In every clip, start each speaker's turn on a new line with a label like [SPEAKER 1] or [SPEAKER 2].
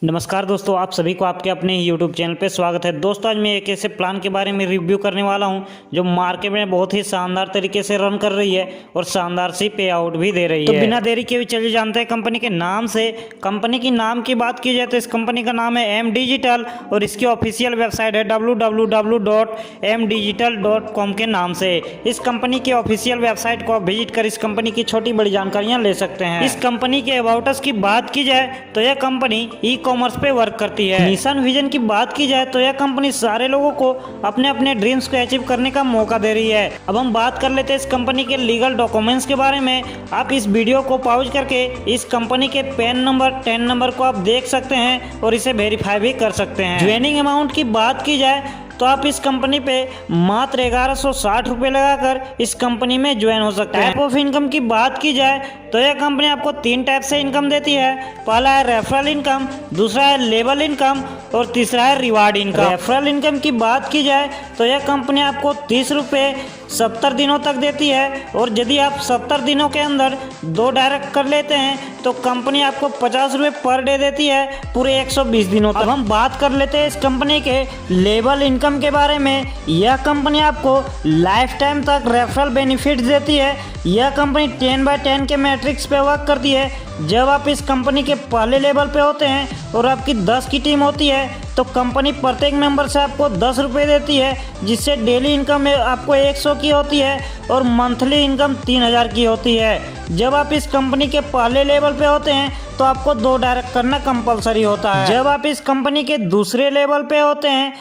[SPEAKER 1] नमस्कार दोस्तों, आप सभी को आपके अपने ही YouTube चैनल पे स्वागत है। दोस्तों आज मैं एक ऐसे प्लान के बारे में रिव्यू करने वाला हूं जो मार्केट में बहुत ही शानदार तरीके से रन कर रही है और शानदार सी पे आउट भी दे रही है। तो बिना देरी के भी चलिए जानते हैं कंपनी के नाम से। कंपनी की नाम की बात की जाए तो इस कंपनी का नाम है एम डिजिटल और इसकी ऑफिशियल वेबसाइट है www.mdigital.com के नाम से। इस कंपनी की ऑफिशियल वेबसाइट को आप विजिट कर इस कंपनी की छोटी बड़ी जानकारियाँ ले सकते हैं। इस कंपनी के अबाउट अस की बात की जाए तो यह कंपनी ई कॉमर्स पे वर्क करती है। मिशन विजन की बात की जाए तो यह कंपनी सारे लोगों को अपने अपने ड्रीम्स को अचीव करने का मौका दे रही है। अब हम बात कर लेते हैं इस कंपनी के लीगल डॉक्यूमेंट्स के बारे में। आप इस वीडियो को पॉज करके इस कंपनी के पैन नंबर 10 नंबर को आप देख सकते हैं और इसे वेरीफाई भी कर सकते हैं। ज्वाइनिंग अमाउंट की बात की जाए तो आप इस कंपनी पे मात्र 1160 रुपये लगाकर इस कंपनी में ज्वाइन हो सकते हैं। टाइप ऑफ इनकम की बात की जाए तो यह कंपनी आपको 3 टाइप से इनकम देती है। पहला है रेफरल इनकम, दूसरा है लेबल इनकम और तीसरा है रिवार्ड इनकम। रेफरल इनकम की बात की जाए तो यह कंपनी आपको 30 रुपये 70 दिनों तक देती है और यदि आप 70 दिनों के अंदर 2 डायरेक्ट कर लेते हैं तो कंपनी आपको 50 रुपये पर डे देती है पूरे 120 दिनों तक। अब हम बात कर लेते हैं इस कंपनी के लेबल इनकम के बारे में। यह कंपनी आपको लाइफ टाइम तक रेफरल बेनिफिट्स देती है। यह कंपनी 10/10 के मैट्रिक्स पे वर्क करती है। जब आप इस कंपनी के पहले लेवल पे होते हैं और आपकी 10 की टीम होती है तो कंपनी प्रत्येक मेंबर से आपको 10 रुपये देती है, जिससे डेली इनकम आपको 100 की होती है और मंथली इनकम 3000 की होती है। जब आप इस कंपनी के पहले लेवल पे होते हैं तो आपको 2 डायरेक्ट करना कंपलसरी होता है। जब आप इस कंपनी के दूसरे लेवल पे होते हैं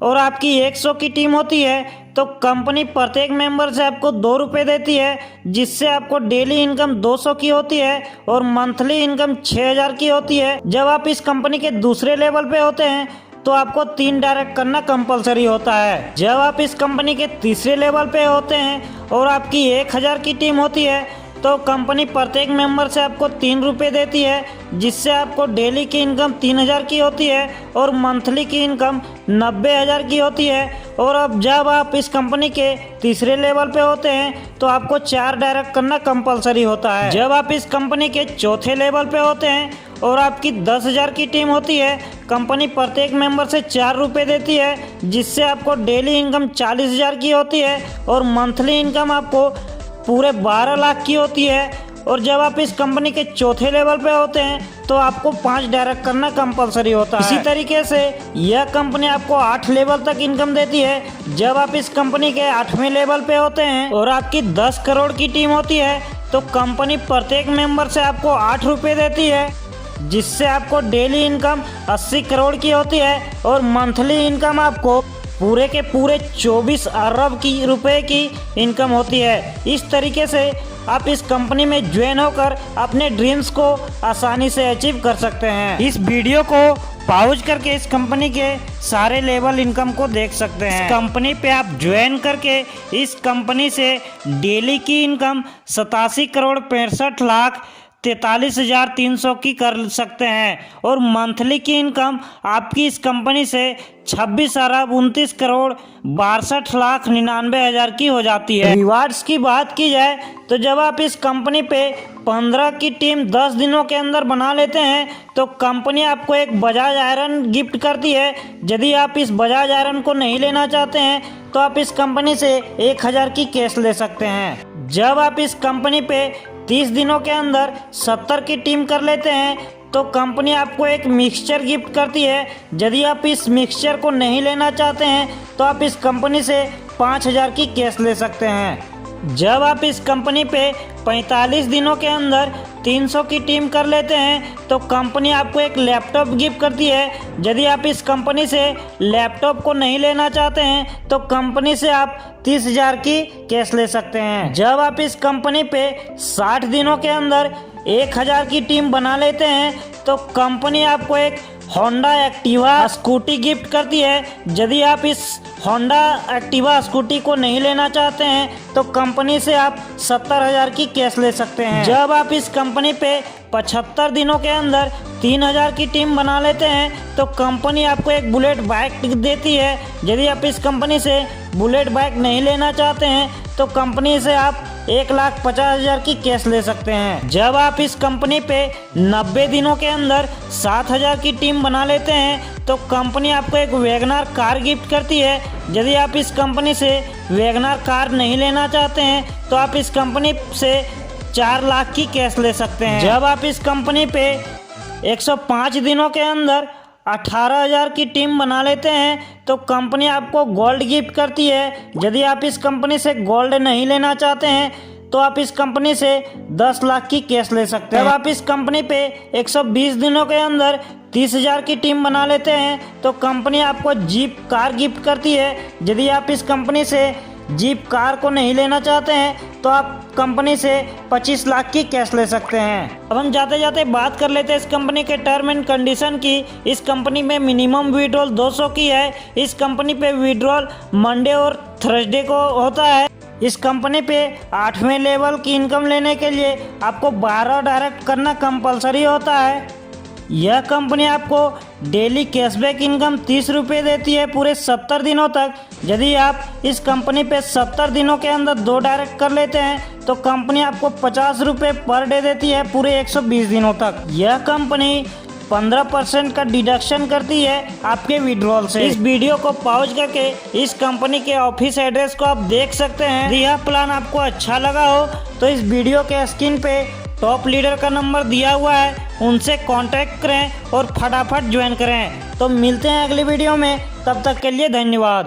[SPEAKER 1] और आपकी 100 की टीम होती है तो कंपनी प्रत्येक मेंबर से आपको 2 रुपये देती है, जिससे आपको डेली इनकम 200 की होती है और मंथली इनकम 6000 की होती है। जब आप इस कंपनी के दूसरे लेवल पे होते हैं तो आपको 3 डायरेक्ट करना कंपलसरी होता है। जब आप इस कंपनी के तीसरे लेवल पे होते हैं और आपकी 1000 की टीम होती है तो कंपनी प्रत्येक मेंबर से आपको 3 रुपये देती है, जिससे आपको डेली की इनकम 3000 की होती है और मंथली की इनकम 90000 की होती है। और अब जब आप इस कंपनी के तीसरे लेवल पे होते हैं तो आपको 4 डायरेक्ट करना कंपलसरी होता है। जब आप इस कंपनी के चौथे लेवल पे होते हैं और आपकी 10,000 की टीम होती है, कंपनी प्रत्येक मेंबर से 4 रुपये देती है, जिससे आपको डेली इनकम 40,000 की होती है और मंथली इनकम आपको पूरे 12 लाख की होती है। और जब आप इस कंपनी के चौथे लेवल पे होते हैं तो आपको 5 डायरेक्ट करना कंपलसरी होता है। इसी तरीके से यह कंपनी आपको 8 लेवल तक इनकम देती है। जब आप इस कंपनी के 8वें लेवल पे होते हैं और आपकी 10 करोड़ की टीम होती है तो कंपनी प्रत्येक मेंबर से आपको 8 रुपये देती है, जिससे आपको डेली इनकम 80 करोड़ की होती है और मंथली इनकम आपको पूरे के पूरे 24 अरब की रुपए की इनकम होती है। इस तरीके से आप इस कंपनी में ज्वाइन होकर अपने ड्रीम्स को आसानी से अचीव कर सकते हैं। इस वीडियो को पॉज करके इस कंपनी के सारे लेवल इनकम को देख सकते हैं। इस कंपनी पे आप ज्वाइन करके इस कंपनी से डेली की इनकम 87 करोड़ 65 लाख 43,300 की कर सकते हैं और मंथली की इनकम आपकी इस कंपनी से 26 अरब 29 करोड़ 62 लाख 99 हज़ार की हो जाती है। रिवार्ड्स की बात की जाए तो जब आप इस कंपनी पे 15 की टीम 10 दिनों के अंदर बना लेते हैं तो कंपनी आपको एक बजाज आयरन गिफ्ट करती है। यदि आप इस बजाज आयरन को नहीं लेना चाहते हैं तो आप इस कंपनी से 1000 की कैश ले सकते हैं। जब आप इस कंपनी पे 30 दिनों के अंदर 70 की टीम कर लेते हैं तो कंपनी आपको एक मिक्सचर गिफ्ट करती है। यदि आप इस मिक्सचर को नहीं लेना चाहते हैं तो आप इस कंपनी से 5000 की कैश ले सकते हैं। जब आप इस कंपनी पे 45 दिनों के अंदर 300 की टीम कर लेते हैं तो कंपनी आपको एक लैपटॉप गिफ्ट करती है। यदि आप इस कंपनी से लैपटॉप को नहीं लेना चाहते हैं तो कंपनी से आप 30,000 की कैश ले सकते हैं। जब आप इस कंपनी पे 60 दिनों के अंदर 1000 की टीम बना लेते हैं तो कंपनी आपको एक होंडा एक्टिवा स्कूटी गिफ्ट करती है। यदि आप इस होंडा एक्टिवा स्कूटी को नहीं लेना चाहते हैं तो कंपनी से आप 70,000 की कैश ले सकते हैं। जब आप इस कंपनी पे 75 दिनों के अंदर 3000 की टीम बना लेते हैं तो कंपनी आपको एक बुलेट बाइक देती है। यदि आप इस कंपनी से बुलेट बाइक नहीं लेना चाहते हैं तो कंपनी से आप 1,50,000 की कैश ले सकते हैं। जब आप इस कंपनी पे 90 दिनों के अंदर 7,000 की टीम बना लेते हैं तो कंपनी आपको एक वैगनार कार गिफ्ट करती है। यदि आप इस कंपनी से वैगनार कार नहीं लेना चाहते हैं तो आप इस कंपनी से 4 लाख की कैश ले सकते हैं। जब आप इस कंपनी पे 105 दिनों के अंदर 18,000 की टीम बना लेते हैं तो कंपनी आपको गोल्ड गिफ्ट करती है। यदि आप इस कंपनी से गोल्ड नहीं लेना चाहते हैं तो आप इस कंपनी से 10 लाख की कैश ले सकते हैं। जब आप इस कंपनी पे 120 दिनों के अंदर 30,000 की टीम बना लेते हैं तो कंपनी आपको जीप कार गिफ्ट करती है। यदि आप इस कंपनी से जीप कार को नहीं लेना चाहते हैं तो आप कंपनी से 25 लाख की कैश ले सकते हैं। अब हम जाते जाते बात कर लेते हैं इस कंपनी के टर्म एंड कंडीशन की। इस कंपनी में मिनिमम विड्रॉल 200 की है। इस कंपनी पे विड्रॉल मंडे और थर्सडे को होता है। इस कंपनी पे 8वें लेवल की इनकम लेने के लिए आपको 12 डायरेक्ट करना कंपलसरी होता है। यह कंपनी आपको डेली कैशबैक इनकम 30 रुपये देती है पूरे 70 दिनों तक। यदि आप इस कंपनी पे 70 दिनों के अंदर 2 डायरेक्ट कर लेते हैं तो कंपनी आपको 50 रुपये पर डे देती है पूरे 120 दिनों तक। यह कंपनी 15% का डिडक्शन करती है आपके विड्रॉल से। इस वीडियो को पॉज करके इस कंपनी के ऑफिस एड्रेस को आप देख सकते हैं। यदि यह प्लान आपको अच्छा लगा हो तो इस वीडियो के स्क्रीन पे टॉप लीडर का नंबर दिया हुआ है, उनसे कांटेक्ट करें और फटाफट ज्वाइन करें। तो मिलते हैं अगली वीडियो में, तब तक के लिए धन्यवाद।